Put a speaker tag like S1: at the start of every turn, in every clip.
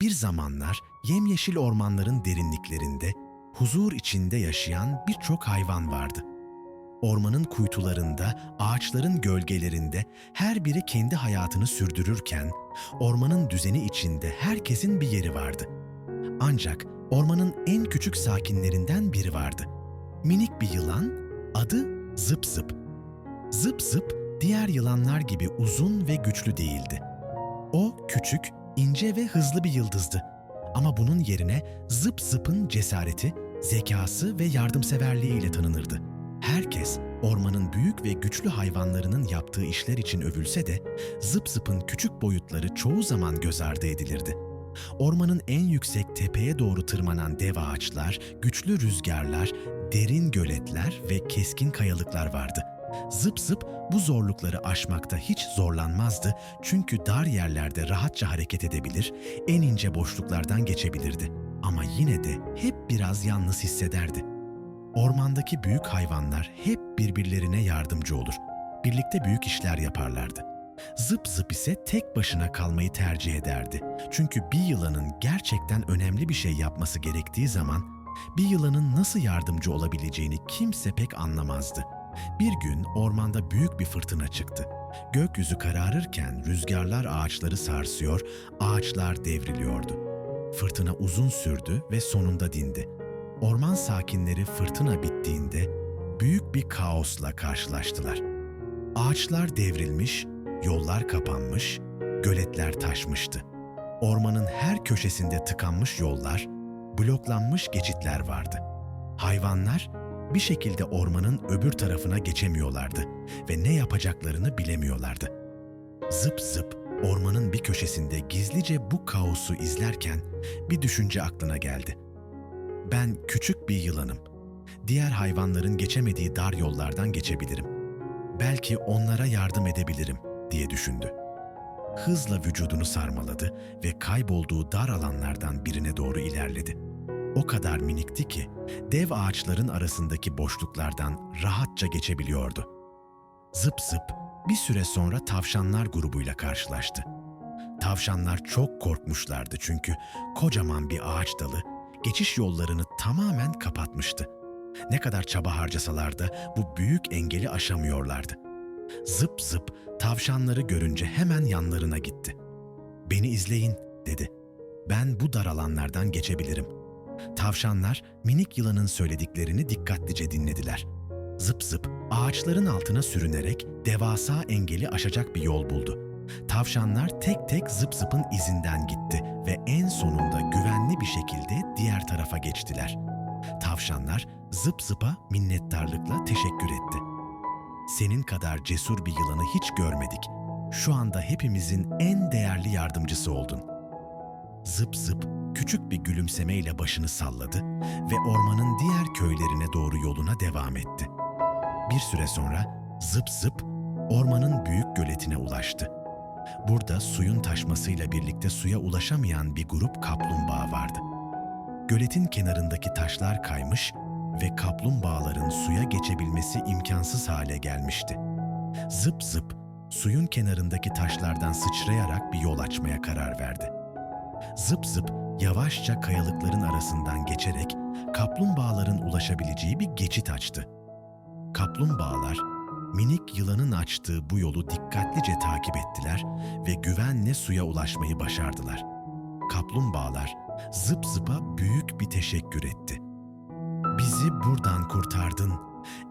S1: Bir zamanlar yemyeşil ormanların derinliklerinde, huzur içinde yaşayan birçok hayvan vardı. Ormanın kuytularında, ağaçların gölgelerinde her biri kendi hayatını sürdürürken, ormanın düzeni içinde herkesin bir yeri vardı. Ancak ormanın en küçük sakinlerinden biri vardı. Minik bir yılan, adı Zıp Zıp. Zıp Zıp, diğer yılanlar gibi uzun ve güçlü değildi. O küçük, ince ve hızlı bir yıldızdı. Ama bunun yerine Zıp Zıp'ın cesareti, zekası ve yardımseverliğiyle tanınırdı. Herkes ormanın büyük ve güçlü hayvanlarının yaptığı işler için övülse de Zıp Zıp'ın küçük boyutları çoğu zaman göz ardı edilirdi. Ormanın en yüksek tepeye doğru tırmanan dev ağaçlar, güçlü rüzgarlar, derin göletler ve keskin kayalıklar vardı. Zıp Zıp bu zorlukları aşmakta hiç zorlanmazdı çünkü dar yerlerde rahatça hareket edebilir, en ince boşluklardan geçebilirdi. Ama yine de hep biraz yalnız hissederdi. Ormandaki büyük hayvanlar hep birbirlerine yardımcı olur. Birlikte büyük işler yaparlardı. Zıp Zıp ise tek başına kalmayı tercih ederdi. Çünkü bir yılanın gerçekten önemli bir şey yapması gerektiği zaman bir yılanın nasıl yardımcı olabileceğini kimse pek anlamazdı. Bir gün ormanda büyük bir fırtına çıktı. Gökyüzü kararırken rüzgarlar ağaçları sarsıyor, ağaçlar devriliyordu. Fırtına uzun sürdü ve sonunda dindi. Orman sakinleri fırtına bittiğinde büyük bir kaosla karşılaştılar. Ağaçlar devrilmiş, yollar kapanmış, göletler taşmıştı. Ormanın her köşesinde tıkanmış yollar, bloklanmış geçitler vardı. Hayvanlar bir şekilde ormanın öbür tarafına geçemiyorlardı ve ne yapacaklarını bilemiyorlardı. Zıp Zıp ormanın bir köşesinde gizlice bu kaosu izlerken bir düşünce aklına geldi. Ben küçük bir yılanım. Diğer hayvanların geçemediği dar yollardan geçebilirim. Belki onlara yardım edebilirim diye düşündü. Hızla vücudunu sarmaladı ve kaybolduğu dar alanlardan birine doğru ilerledi. O kadar minikti ki dev ağaçların arasındaki boşluklardan rahatça geçebiliyordu. Zıp Zıp bir süre sonra tavşanlar grubuyla karşılaştı. Tavşanlar çok korkmuşlardı çünkü kocaman bir ağaç dalı geçiş yollarını tamamen kapatmıştı. Ne kadar çaba harcasalar da bu büyük engeli aşamıyorlardı. Zıp Zıp tavşanları görünce hemen yanlarına gitti. "Beni izleyin," dedi. "Ben bu dar alanlardan geçebilirim." Tavşanlar minik yılanın söylediklerini dikkatlice dinlediler. Zıp Zıp ağaçların altına sürünerek devasa engeli aşacak bir yol buldu. Tavşanlar tek tek Zıp Zıp'ın izinden gitti ve en sonunda güvenli bir şekilde diğer tarafa geçtiler. Tavşanlar Zıp Zıp'a minnettarlıkla teşekkür etti. "Senin kadar cesur bir yılanı hiç görmedik. Şu anda hepimizin en değerli yardımcısı oldun." Zıp Zıp küçük bir gülümsemeyle başını salladı ve ormanın diğer köylerine doğru yoluna devam etti. Bir süre sonra Zıp Zıp ormanın büyük göletine ulaştı. Burada suyun taşmasıyla birlikte suya ulaşamayan bir grup kaplumbağa vardı. Göletin kenarındaki taşlar kaymış ve kaplumbağaların suya geçebilmesi imkansız hale gelmişti. Zıp Zıp suyun kenarındaki taşlardan sıçrayarak bir yol açmaya karar verdi. Zıp Zıp yavaşça kayalıkların arasından geçerek kaplumbağaların ulaşabileceği bir geçit açtı. Kaplumbağalar minik yılanın açtığı bu yolu dikkatlice takip ettiler ve güvenle suya ulaşmayı başardılar. Kaplumbağalar Zıp Zıp'a büyük bir teşekkür etti. "Bizi buradan kurtardın.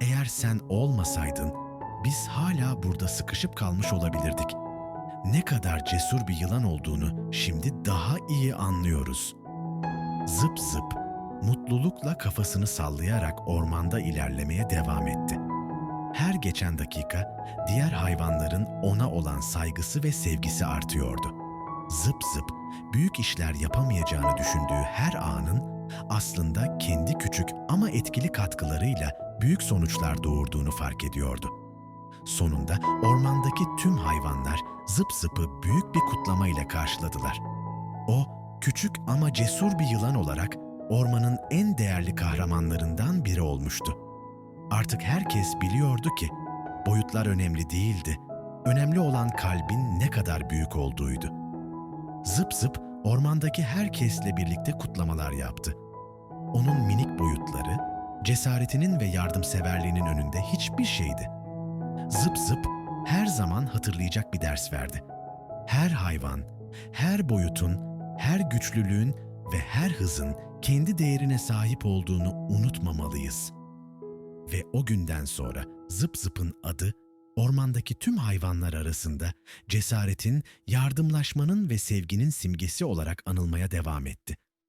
S1: Eğer sen olmasaydın biz hala burada sıkışıp kalmış olabilirdik. Ne kadar cesur bir yılan olduğunu şimdi daha iyi anlıyoruz." Zıp Zıp mutlulukla kafasını sallayarak ormanda ilerlemeye devam etti. Her geçen dakika diğer hayvanların ona olan saygısı ve sevgisi artıyordu. Zıp Zıp büyük işler yapamayacağını düşündüğü her anın aslında kendi küçük ama etkili katkılarıyla büyük sonuçlar doğurduğunu fark ediyordu. Sonunda ormandaki tüm hayvanlar Zıp Zıp'ı büyük bir kutlamayla karşıladılar. O, küçük ama cesur bir yılan olarak ormanın en değerli kahramanlarından biri olmuştu. Artık herkes biliyordu ki boyutlar önemli değildi. Önemli olan kalbin ne kadar büyük olduğuydu. Zıp Zıp ormandaki herkesle birlikte kutlamalar yaptı. Onun minik boyutları, cesaretinin ve yardımseverliğinin önünde hiçbir şeydi. Zıp zıp her zaman hatırlayacak bir ders verdi. Her hayvan, her boyutun, her güçlülüğün ve her hızın kendi değerine sahip olduğunu unutmamalıyız. Ve o günden sonra Zıp Zıp'ın adı ormandaki tüm hayvanlar arasında cesaretin, yardımlaşmanın ve sevginin simgesi olarak anılmaya devam etti.